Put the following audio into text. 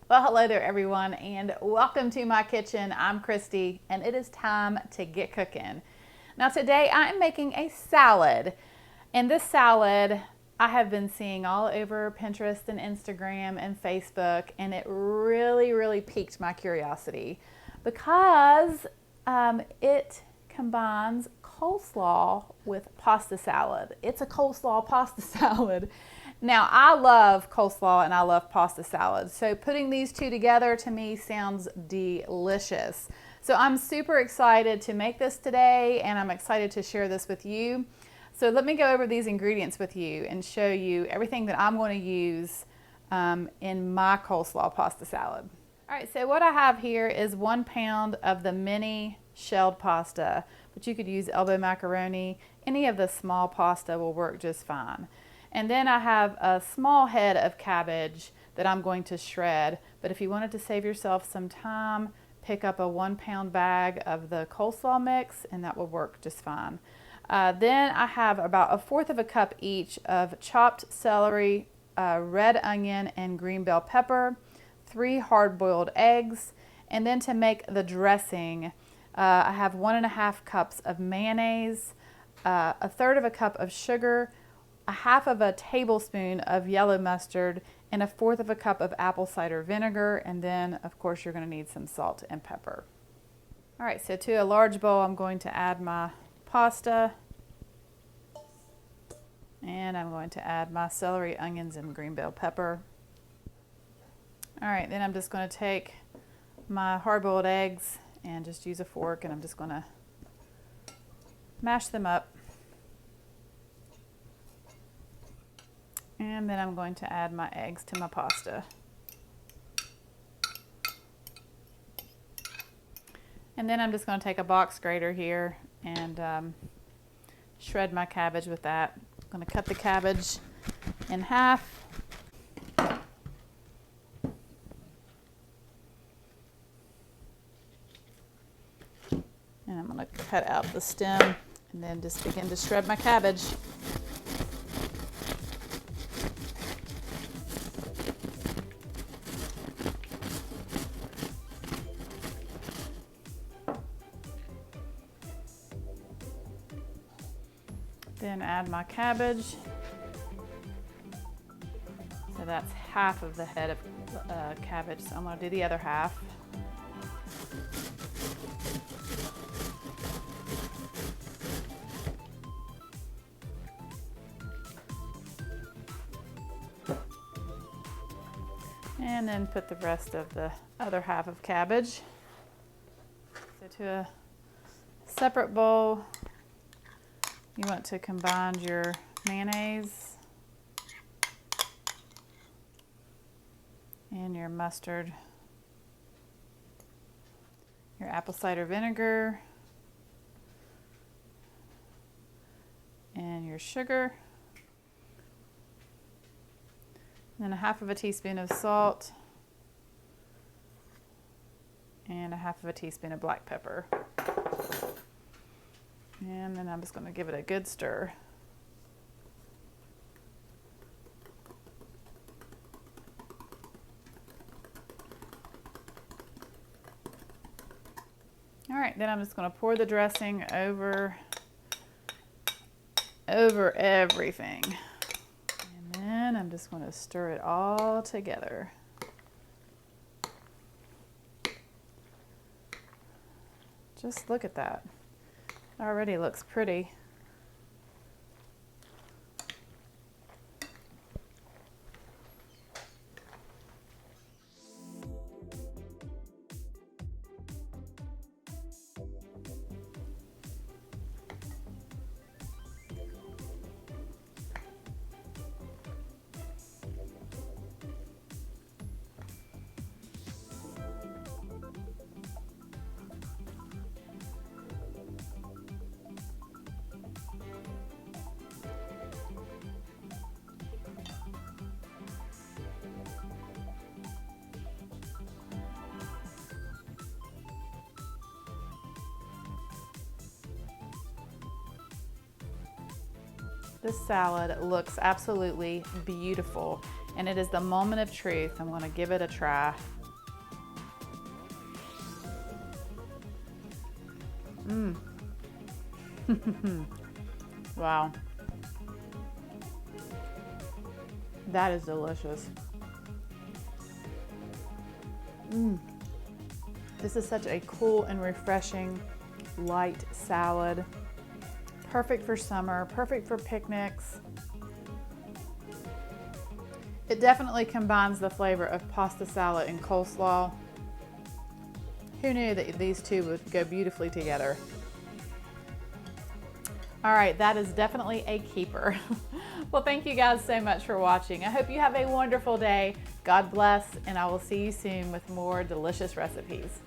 Well, hello there everyone, and welcome to my kitchen. I'm Christy, and it is time to get cooking. Now today I am making a salad, and this salad I have been seeing all over Pinterest and Instagram and Facebook, and it really piqued my curiosity because it combines coleslaw with pasta salad. It's a coleslaw pasta salad. Now, I love coleslaw and I love pasta salad, so putting these two together to me sounds delicious. So I'm super excited to make this today, and I'm excited to share this with you. So let me go over these ingredients with you and show you everything that I'm going to use in my coleslaw pasta salad. All right, so what I have here is 1 pound of the mini shelled pasta, but you could use elbow macaroni. Any of the small pasta will work just fine. And then I have a small head of cabbage that I'm going to shred. But if you wanted to save yourself some time, pick up a 1 pound bag of the coleslaw mix and that will work just fine. Then I have about 1/4 cup each of chopped celery, red onion, and green bell pepper, 3 hard-boiled eggs. And then to make the dressing, I have 1½ cups of mayonnaise, 1/3 cup of sugar, 1/2 tablespoon of yellow mustard, and 1/4 cup of apple cider vinegar. And then of course you're going to need some salt and pepper. All right, so to a large bowl I'm going to add my pasta, and I'm going to add my celery, onions, and green bell pepper. All right, then I'm just going to take my hard-boiled eggs and just use a fork, and I'm just going to mash them up. And then I'm going to add my eggs to my pasta. And then I'm just going to take a box grater here and shred my cabbage with that. I'm going to cut the cabbage in half. And I'm going to cut out the stem and then just begin to shred my cabbage. Then add my cabbage. So that's half of the head of cabbage. So I'm going to do the other half. And then put the rest of the other half of cabbage. So to a separate bowl, you want to combine your mayonnaise and your mustard, your apple cider vinegar, and your sugar, and then 1/2 teaspoon of salt, and 1/2 teaspoon of black pepper. And then I'm just going to give it a good stir. All right, then I'm just going to pour the dressing over everything. And then I'm just going to stir it all together. Just look at that. Already looks pretty. This salad looks absolutely beautiful, and it is the moment of truth. I'm gonna give it a try. Wow. That is delicious. This is such a cool and refreshing light salad. Perfect for summer, perfect for picnics. It definitely combines the flavor of pasta salad and coleslaw. Who knew that these two would go beautifully together? All right, that is definitely a keeper. Well, thank you guys so much for watching. I hope you have a wonderful day. God bless, and I will see you soon with more delicious recipes.